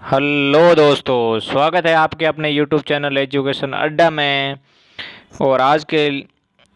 Hello दोस्तों, स्वागत है आपके अपने YouTube चैनल एजुकेशन अड्डा में। और आज के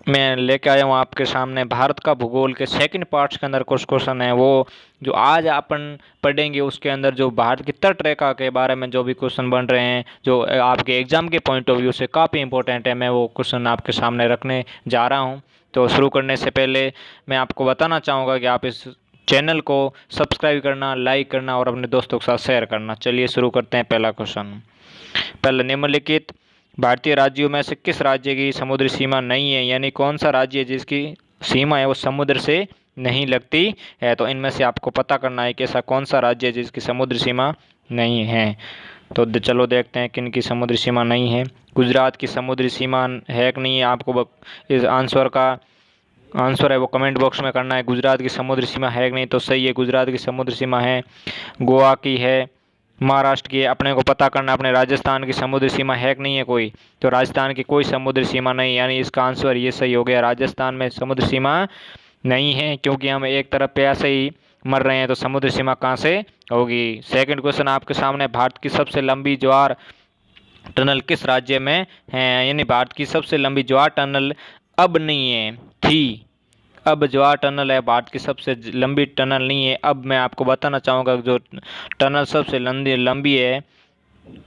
मैं लेके आया हूँ आपके सामने भारत का भूगोल के सेकंड पार्ट्स के अंदर कुछ क्वेश्चन है। वो जो आज अपन पढ़ेंगे उसके अंदर जो भारत की तट रेखा के बारे में जो भी क्वेश्चन बन रहे हैं, जो आपके एग्जाम के पॉइंट ऑफ व्यू से काफ़ी इंपॉर्टेंट है, मैं वो क्वेश्चन आपके सामने रखने जा रहा हूँ। तो शुरू करने से पहले मैं आपको बताना चाहूँगा कि आप इस चैनल को सब्सक्राइब करना, लाइक करना और अपने दोस्तों के साथ शेयर करना। चलिए शुरू करते हैं। पहला क्वेश्चन, पहला, निम्नलिखित भारतीय राज्यों में से किस राज्य की समुद्री सीमा नहीं है, यानी कौन सा राज्य है जिसकी सीमा है वो समुद्र से नहीं लगती है। तो इनमें से आपको पता करना है कि ऐसा कौन सा राज्य है जिसकी समुद्री सीमा नहीं है। तो चलो देखते हैं किन की समुद्री सीमा नहीं है। गुजरात की समुद्री सीमा है कि नहीं है, आपको इस आंसर का आंसर है वो कमेंट बॉक्स में करना है। गुजरात की समुद्री सीमा है कि नहीं, तो सही है, गुजरात की समुद्री सीमा है। गोवा की है, महाराष्ट्र की है। अपने को पता करना अपने राजस्थान की समुद्री सीमा है कि नहीं है कोई, तो राजस्थान की कोई समुद्री सीमा नहीं, यानी इसका आंसर ये सही हो गया। राजस्थान में समुद्री सीमा नहीं है, क्योंकि हम एक तरफ पे ऐसे ही मर रहे हैं, तो समुद्री सीमा कहाँ से होगी। सेकंड क्वेश्चन आपके सामने, भारत की सबसे लंबी ज्वार टनल किस राज्य में है, यानी भारत की सबसे लंबी ज्वार टनल अब नहीं है, थी। अब ज्वार टनल है, भारत की सबसे लंबी टनल नहीं है। अब मैं आपको बताना चाहूँगा जो टनल सबसे लंबी लंबी है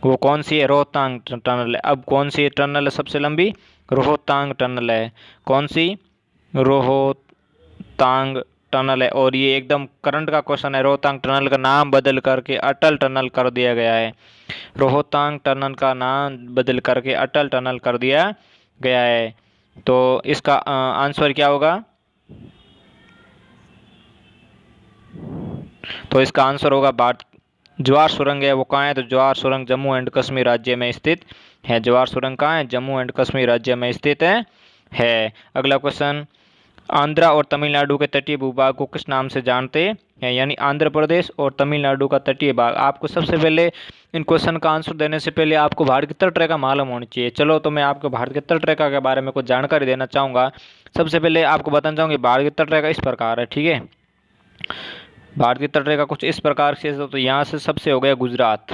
वो कौन सी है, रोहतांग टनल है। अब कौन सी टनल है सबसे लंबी, रोहतांग टनल है। कौन सी, रोहतांग टनल है। और ये एकदम करंट का क्वेश्चन है, रोहतांग टनल का नाम बदल करके अटल टनल कर दिया गया है। रोहतांग टनल का नाम बदल करके अटल टनल कर दिया गया है। तो इसका आंसर क्या होगा, तो इसका आंसर होगा भारत। ज्वार सुरंग है वो कहाँ है, तो ज्वार सुरंग जम्मू एंड कश्मीर राज्य में स्थित है। ज्वार सुरंग कहाँ है, जम्मू एंड कश्मीर राज्य में स्थित है। अगला क्वेश्चन, आंध्रा और तमिलनाडु के तटीय भूभाग को किस नाम से जानते हैं, यानी आंध्र प्रदेश और तमिलनाडु का तटीय भाग। आपको सबसे पहले इन क्वेश्चन का आंसर देने से पहले आपको भारत की तट रेखा मालूम होनी चाहिए। चलो तो मैं आपको भारत की तट रेखा के बारे में कुछ जानकारी देना चाहूँगा। सबसे पहले आपको बताना चाहूँगी भारत की तट रेखा इस प्रकार है, ठीक है। भारत की तट रेखा कुछ इस प्रकार से, तो यहाँ से सबसे हो गया गुजरात,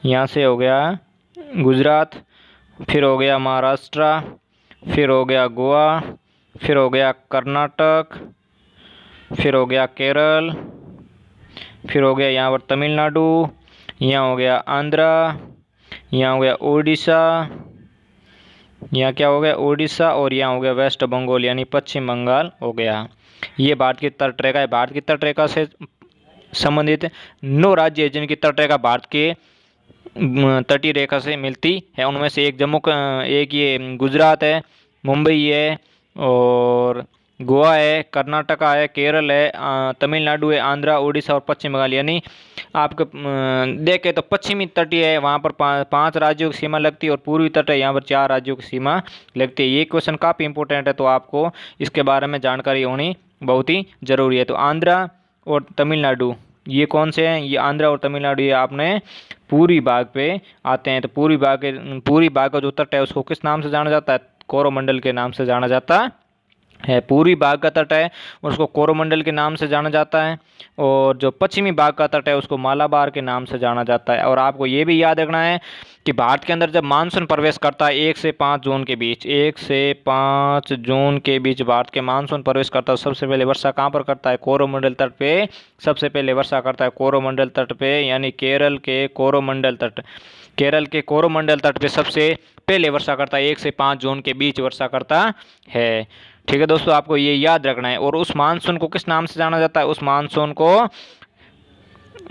यहाँ से हो गया गुजरात, फिर हो गया महाराष्ट्र, फिर हो गया गोवा, फिर हो गया कर्नाटक, फिर हो गया केरल, फिर हो गया यहाँ पर तमिलनाडु, यहाँ हो गया आंध्रा, यहाँ हो गया उड़ीसा, यहाँ क्या हो गया उड़ीसा, और यहाँ हो गया वेस्ट बंगाल यानी पश्चिम बंगाल हो गया। ये भारत की तट रेखा है। भारत की तट रेखा से संबंधित 9 राज्य है जिनकी तट रेखा भारत के तटीय रेखा से मिलती है। उनमें से एक ये गुजरात है, मुंबई है, और गोवा है, कर्नाटका है, केरल है, तमिलनाडु है, आंध्रा, उड़ीसा और पश्चिम बंगाल। यानी आपके देखें तो पश्चिमी तटीय है, वहाँ पर 5 राज्यों की सीमा लगती है, और पूर्वी तट है, यहाँ पर 4 राज्यों की सीमा लगती है। ये क्वेश्चन काफ़ी इंपॉर्टेंट है, तो आपको इसके बारे में जानकारी होनी बहुत ही ज़रूरी है। तो आंध्रा और तमिलनाडु ये कौन से हैं, ये आंध्रा और तमिलनाडु ये आपने पूर्वी भाग पे आते हैं। तो पूर्वी भाग का जो तट है उसको किस नाम से जाना जाता है, कोरोमंडल के नाम से जाना जाता है। पूर्वी भाग का तट है उसको कोरोमंडल के नाम से जाना जाता है, और जो पश्चिमी भाग का तट है उसको मालाबार के नाम से जाना जाता है। और आपको ये भी याद रखना है कि भारत के अंदर जब मानसून प्रवेश करता है 1 से 5 जून के बीच, 1 से 5 जून के बीच भारत के मानसून प्रवेश करता है, सबसे पहले वर्षा कहाँ पर करता है, कोरोमंडल तट पे सबसे पहले वर्षा करता है। कोरोमंडल तट पे, यानी केरल के कोरोमंडल तट पे सबसे पहले वर्षा करता है, 1 से 5 जून के बीच वर्षा करता है। ठीक है दोस्तों, आपको ये याद रखना है। और उस मानसून को किस नाम से जाना जाता है, उस मानसून को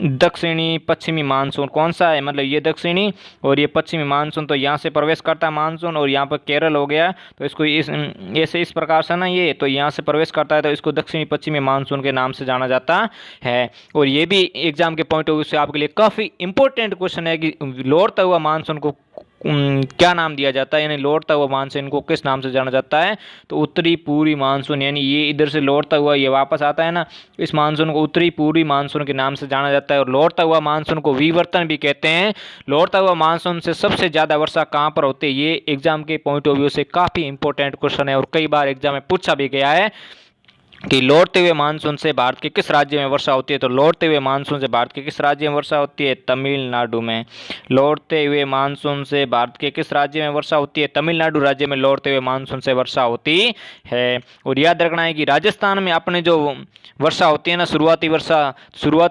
दक्षिणी पश्चिमी मानसून। कौन सा है, मतलब ये दक्षिणी और ये पश्चिमी मानसून, तो यहाँ से प्रवेश करता है मानसून, और यहाँ पर केरल हो गया तो इसको इस प्रकार से ना, ये तो यहाँ से प्रवेश करता है तो इसको दक्षिणी पश्चिमी मानसून के नाम से जाना जाता है। और ये भी एग्जाम के पॉइंट ऑफ व्यू से आपके लिए काफ़ी इंपॉर्टेंट क्वेश्चन है कि लौटता हुआ मानसून को क्या नाम दिया जाता है, यानी लौटता हुआ मानसून को किस नाम से जाना जाता है, तो उत्तरी पूर्वी मानसून। यानी ये इधर से लौटता हुआ ये वापस आता है ना, इस मानसून को उत्तरी पूर्वी मानसून के नाम से जाना जाता है। और लौटता हुआ मानसून को विवर्तन भी कहते हैं। लौटता हुआ मानसून से सबसे ज़्यादा वर्षा कहाँ पर होती है, ये एग्जाम के पॉइंट ऑफ व्यू से काफ़ी इंपॉर्टेंट क्वेश्चन है, और कई बार एग्जाम में पूछा भी गया है। कि लौटते हुए मानसून से भारत के किस राज्य में वर्षा होती है। तो लौटते हुए मानसून से भारत के किस राज्य में वर्षा होती है? तमिलनाडु में। लौटते हुए मानसून से भारत के किस राज्य में वर्षा होती है? तमिलनाडु राज्य में लौटते हुए मानसून से वर्षा होती है। और याद रखना है कि राजस्थान में अपने जो वर्षा होती है ना, शुरुआती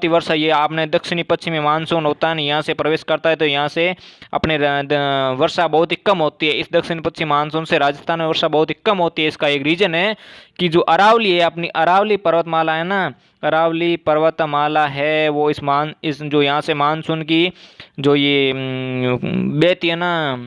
वर्षा ये आपने दक्षिणी पश्चिमी मानसून होता है ना, यहाँ से प्रवेश करता है तो यहाँ से अपने वर्षा बहुत ही कम होती है। इस दक्षिण पश्चिमी मानसून से राजस्थान में वर्षा बहुत ही कम होती है। इसका एक रीजन है कि जो अरावली है, अपनी अरावली पर्वतमाला है ना, अरावली पर्वतमाला है वो इस जो यहाँ से मानसून की जो ये बहती है ना,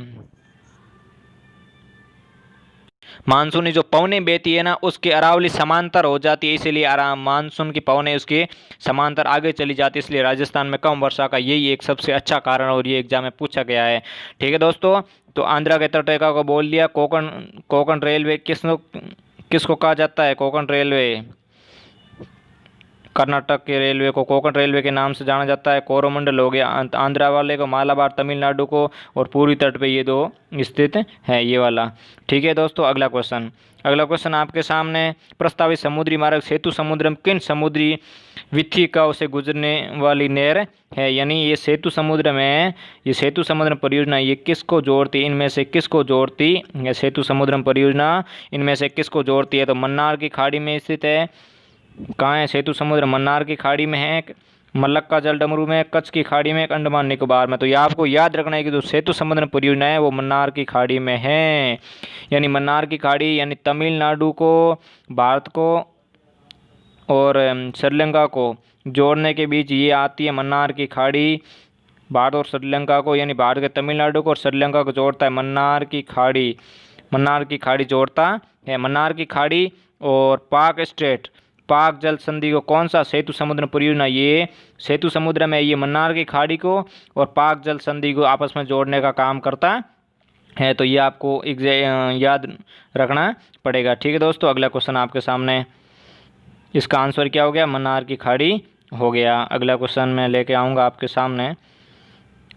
मानसूनी जो पवनें बहती है ना, उसके अरावली समांतर हो जाती है, इसीलिए आराम मानसून की पवनें उसके समांतर आगे चली जाती है, इसलिए राजस्थान में कम वर्षा का यही एक सबसे अच्छा कारण और ये एग्जाम में पूछा गया है। ठीक है दोस्तों, तो आंध्रा के तटरेखा को बोल लिया। कोकण रेलवे किसको कहा जाता है? कोकण रेलवे, कर्नाटक के रेलवे को कोकण रेलवे के नाम से जाना जाता है। कोरोमंडल हो गया आंध्रा वाले को, मालाबार तमिलनाडु को, और पूर्वी तट पे ये दो स्थित है, ये वाला। ठीक है दोस्तों, अगला क्वेश्चन आपके सामने। प्रस्तावित समुद्री मार्ग सेतु समुद्रम किन समुद्री विथिकाओं से गुजरने वाली नहर है? यानी ये सेतु समुद्र में, ये सेतु समुद्र परियोजना ये किसको जोड़ती, इनमें से किसको जोड़ती है? सेतु समुद्रम परियोजना इनमें से किसको जोड़ती है? तो मन्नार की खाड़ी में स्थित है। कहाँ है सेतु समुद्र? मन्नार की खाड़ी में है, मलक्का जल डमरू में, कच्छ की खाड़ी में, अंडमान निकोबार में। तो ये आपको याद रखना है कि जो सेतु समुद्र परियोजना है वो मन्नार की खाड़ी में है। यानी मन्नार की खाड़ी यानी तमिलनाडु को, भारत को और श्रीलंका को जोड़ने के बीच ये आती है मन्नार की खाड़ी। भारत और श्रीलंका को, यानी भारत के तमिलनाडु को और श्रीलंका को जोड़ता है मन्नार की खाड़ी। मन्नार की खाड़ी जोड़ता है। मन्नार की खाड़ी और पाक जल संधि को कौन सा सेतु समुद्र परियोजना, ये सेतु समुद्र में ये मन्नार की खाड़ी को और पाक जल संधि को आपस में जोड़ने का काम करता है। तो ये आपको याद रखना पड़ेगा। ठीक है दोस्तों, अगला क्वेश्चन आपके सामने। इसका आंसर क्या हो गया? मन्नार की खाड़ी हो गया। अगला क्वेश्चन मैं लेके आऊँगा आपके सामने।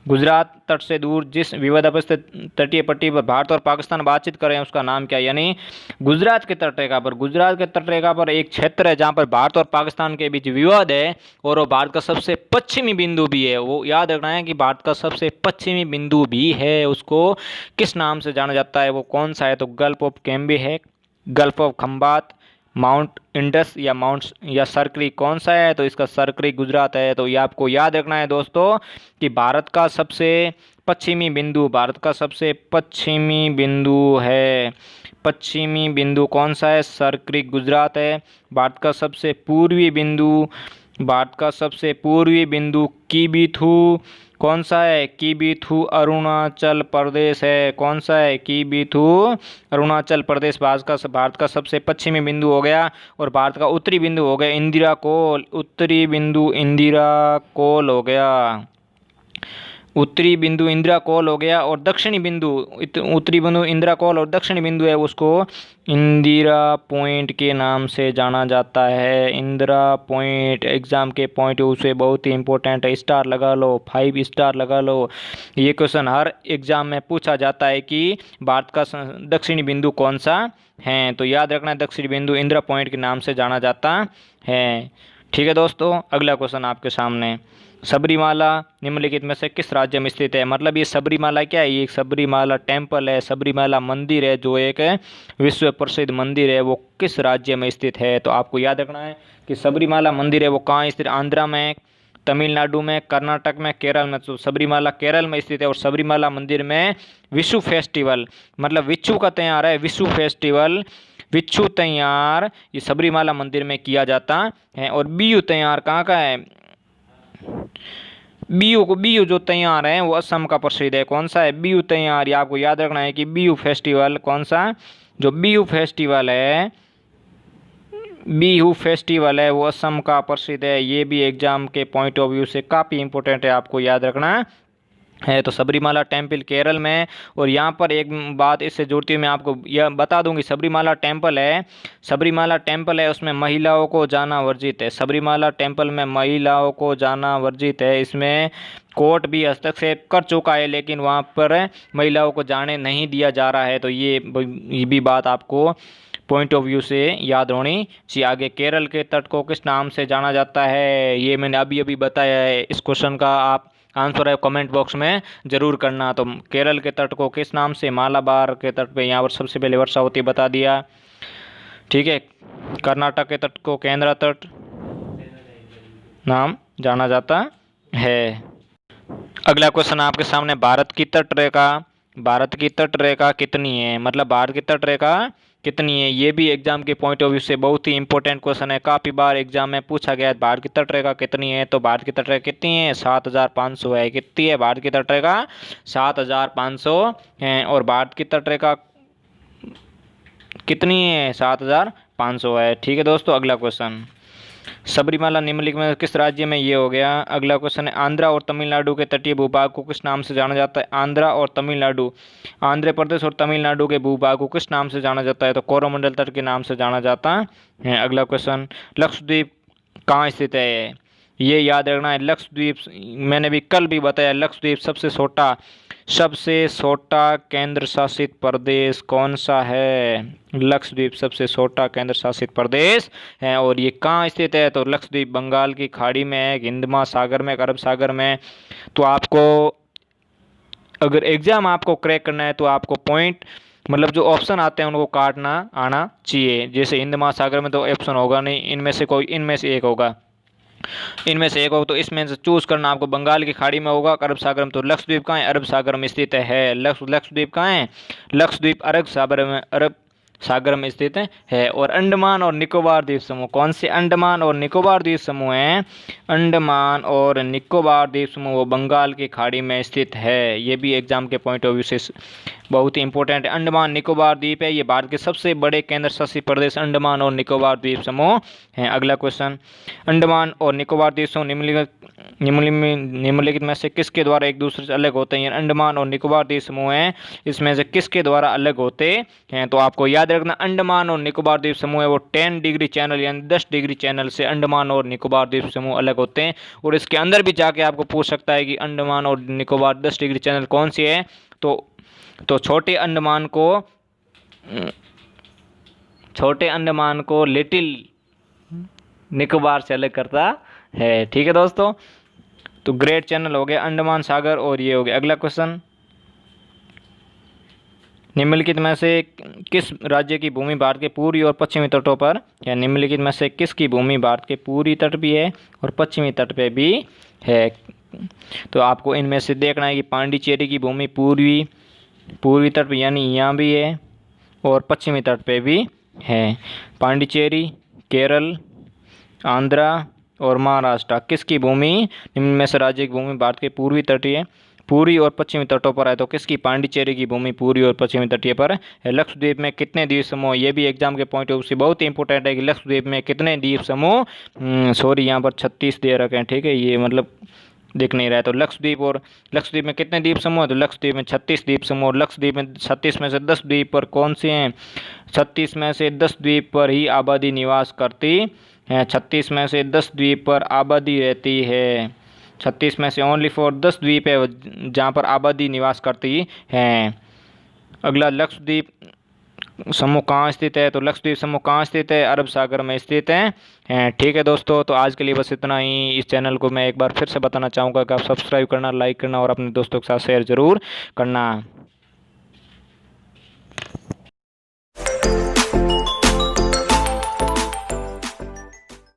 गुजरात तट से दूर जिस विवादास्पद तटीय पट्टी पर भारत और पाकिस्तान बातचीत कर रहे हैं उसका नाम क्या है? यानी गुजरात के तटरेखा पर एक क्षेत्र है जहां पर भारत और पाकिस्तान के बीच विवाद है, और वो भारत का सबसे पश्चिमी बिंदु भी है। वो याद रखना है कि भारत का सबसे पश्चिमी बिंदु भी है। उसको किस नाम से जाना जाता है? वो कौन सा है? तो गल्फ ऑफ कैम्बे है, gulf of Khambhat, mount Indus या सर क्रीक, कौन सा है? तो इसका सर क्रीक गुजरात है। तो ये आपको याद रखना है दोस्तों कि भारत का सबसे पश्चिमी बिंदु है। पश्चिमी बिंदु कौन सा है? सर क्रीक गुजरात है। भारत का सबसे पूर्वी बिंदु कीबीथू कौन सा है? कीबीथू अरुणाचल प्रदेश है। कौन सा है? कीबीथू अरुणाचल प्रदेश भारत का सबसे पश्चिमी बिंदु हो गया। और भारत का उत्तरी बिंदु हो गया इंदिरा कोल। उत्तरी बिंदु इंदिरा कोल हो गया। उत्तरी बिंदु इंदिरा कोल हो गया। और दक्षिणी बिंदु, उत्तरी बिंदु इंदिरा कोल और दक्षिणी बिंदु है उसको इंदिरा पॉइंट के नाम से जाना जाता है। इंदिरा पॉइंट एग्जाम के पॉइंट से बहुत ही इंपॉर्टेंट है। स्टार लगा लो, 5 स्टार लगा लो। ये क्वेश्चन हर एग्जाम में पूछा जाता है कि भारत का दक्षिणी बिंदु कौन सा है। तो याद रखना, दक्षिणी बिंदु इंदिरा पॉइंट के नाम से जाना जाता है। ठीक है दोस्तों, अगला क्वेश्चन आपके सामने। सबरीमाला निम्नलिखित में से किस राज्य में स्थित है? मतलब ये सबरीमाला क्या है? ये एक सबरीमाला टेम्पल है, सबरीमाला मंदिर है, जो एक विश्व प्रसिद्ध मंदिर है। वो किस राज्य में स्थित है? तो आपको याद रखना है कि सबरीमाला मंदिर है वो कहाँ स्थित? आंध्रा में, तमिलनाडु में, कर्नाटक में, केरल में। तो सबरीमाला केरल में स्थित है। और सबरीमाला मंदिर में विशु फेस्टिवल, मतलब विच्छू का त्यौहार है, विशु फेस्टिवल, विच्छू त्यौहार ये सबरीमाला मंदिर में किया जाता है। और बिहू त्यौहार कहाँ का है? बिहू जो त्यौहार है वो असम का प्रसिद्ध है। कौन सा है? बिहू त्यौहार। ये आपको याद रखना है कि बिहू फेस्टिवल कौन सा? जो बिहू फेस्टिवल है वो असम का प्रसिद्ध है। ये भी एग्जाम के पॉइंट ऑफ व्यू से काफ़ी इंपॉर्टेंट है, आपको याद रखना है। तो सबरीमाला टेम्पल केरल में। और यहाँ पर एक बात इससे जुड़ती हुई मैं आपको यह बता दूंगी, सबरीमाला टेम्पल है उसमें महिलाओं को जाना वर्जित है। सबरीमाला टेम्पल में महिलाओं को जाना वर्जित है। इसमें कोर्ट भी हस्तक्षेप कर चुका है, लेकिन वहाँ पर महिलाओं को जाने नहीं दिया जा रहा है। तो ये भी बात आपको पॉइंट ऑफ व्यू से याद होनी चाहिए। आगे केरल के तट को किस नाम से जाना जाता है, ये मैंने अभी अभी बताया है। इस क्वेश्चन का आप आंसर है कमेंट बॉक्स में जरूर करना। तो केरल के तट को किस नाम से, मालाबार के तट पे यहाँ पर सबसे पहले वर्षा होती बता दिया, ठीक है। कर्नाटक के तट को केंद्र तट नाम जाना जाता है। अगला क्वेश्चन आपके सामने, भारत की तट रेखा कितनी है, मतलब भारत की तट रेखा कितनी है। ये भी एग्जाम के पॉइंट ऑफ व्यू से बहुत ही इंपॉर्टेंट क्वेश्चन है, काफ़ी बार एग्जाम में पूछा गया है। भारत की तट रेखा कितनी है, तो भारत की तट रेखा कितनी है, 7500 है। कितनी है भारत की तट रेखा, 7500 है। और भारत की तट रेखा कितनी है, 7500 है, ठीक है दोस्तों। अगला क्वेश्चन, सबरीमाला निम्नलिखित में किस राज्य में, ये हो गया। अगला क्वेश्चन है, आंध्रा और तमिलनाडु के तटीय भूभाग को किस नाम से जाना जाता है। आंध्रा और तमिलनाडु, आंध्र प्रदेश और तमिलनाडु के भूभाग को किस नाम से जाना जाता है, तो कोरोमंडल तट के नाम से जाना जाता है। अगला क्वेश्चन, लक्षद्वीप कहाँ स्थित है, ये याद रखना है। लक्षद्वीप मैंने भी कल भी बताया, लक्षद्वीप सबसे छोटा केंद्र शासित प्रदेश कौन सा है। लक्षद्वीप सबसे छोटा केंद्र शासित प्रदेश है। और ये कहाँ स्थित है, तो लक्षद्वीप बंगाल की खाड़ी में है, हिंद महासागर में, अरब सागर में। तो आपको अगर एग्जाम आपको क्रैक करना है तो आपको पॉइंट मतलब जो ऑप्शन आते हैं उनको काटना आना चाहिए। जैसे हिंद महासागर में तो ऑप्शन होगा नहीं, इनमें से एक होगा, तो इसमें से चूज करना आपको। बंगाल की खाड़ी में होगा, अरब सागर में। तो लक्षद्वीप कहाँ है, अरब सागर में स्थित है। लक्षद्वीप कहाँ है, लक्षद्वीप अरब सागर में स्थित है। और अंडमान और निकोबार द्वीप समूह, कौन से अंडमान और निकोबार द्वीप समूह हैं, अंडमान और निकोबार द्वीप समूह वो बंगाल की खाड़ी में स्थित है। ये भी एग्जाम के पॉइंट ऑफ व्यू से बहुत ही इंपॉर्टेंट है। अंडमान निकोबार द्वीप है, ये भारत के सबसे बड़े केंद्र शासित प्रदेश अंडमान और निकोबार द्वीप समूह हैं। अगला क्वेश्चन, अंडमान और निकोबार द्वीप समूह निम्नलिखित में से किसके द्वारा एक दूसरे से अलग होते हैं। अंडमान और निकोबार द्वीप समूह हैं, इसमें से किसके द्वारा अलग होते हैं, तो आपको याद रखना अंडमान और निकोबार द्वीप समूह है वो 10 डिग्री चैनल यानी 10 डिग्री चैनल से अंडमान और निकोबार द्वीप समूह अलग होते हैं। और इसके अंदर भी जाके आपको पूछ सकता है कि अंडमान और निकोबार 10 डिग्री चैनल कौन सी है, तो छोटे अंडमान को लिटिल निकोबार से अलग करता है, ठीक है दोस्तों। तो ग्रेट चैनल हो गया अंडमान सागर और ये हो गया। अगला क्वेश्चन, निम्नलिखित में से किस राज्य की भूमि भारत के पूर्वी और पश्चिमी तटों पर, या निम्नलिखित में से किसकी भूमि भारत के पूर्वी तट भी है और पश्चिमी तट पे भी है। तो आपको इनमें से देखना है कि पांडिचेरी की भूमि पूर्वी तट यानी यहाँ भी है और पश्चिमी तट पे भी है। पांडिचेरी, केरल, आंध्रा और महाराष्ट्र किसकी भूमि, निम्न में से राज्य की भूमि भारत के पूर्वी और पश्चिमी तटों पर है। तो किसकी, पांडिचेरी की भूमि पूर्वी और पश्चिमी तटीय पर है। लक्षद्वीप में कितने द्वीप समूह, ये भी एग्जाम के पॉइंट ऑफ व्यू से बहुत ही इंपॉर्टेंट है कि लक्षद्वीप में कितने द्वीप समूह, सॉरी यहाँ पर 36 दे रखे हैं, ठीक है, ये मतलब दिख नहीं रहा है। तो लक्षद्वीप में कितने द्वीप समूह है, तो लक्षद्वीप में 36 द्वीप समूह। लक्षद्वीप में 36 में से 10 द्वीप पर कौन से हैं, 36 में से 10 द्वीप पर ही आबादी निवास करती है। 36 में से 10 द्वीप पर आबादी रहती है। 36 में से ओनली फॉर 10 द्वीप है जहाँ पर आबादी निवास करती है। अगला, लक्षद्वीप समूह कहाँ स्थित है, तो लक्षद्वीप समूह कहाँ स्थित है, अरब सागर में स्थित है, ठीक है दोस्तों। तो आज के लिए बस इतना ही। इस चैनल को मैं एक बार फिर से बताना चाहूँगा कि आप सब्सक्राइब करना, लाइक करना और अपने दोस्तों के साथ शेयर जरूर करना।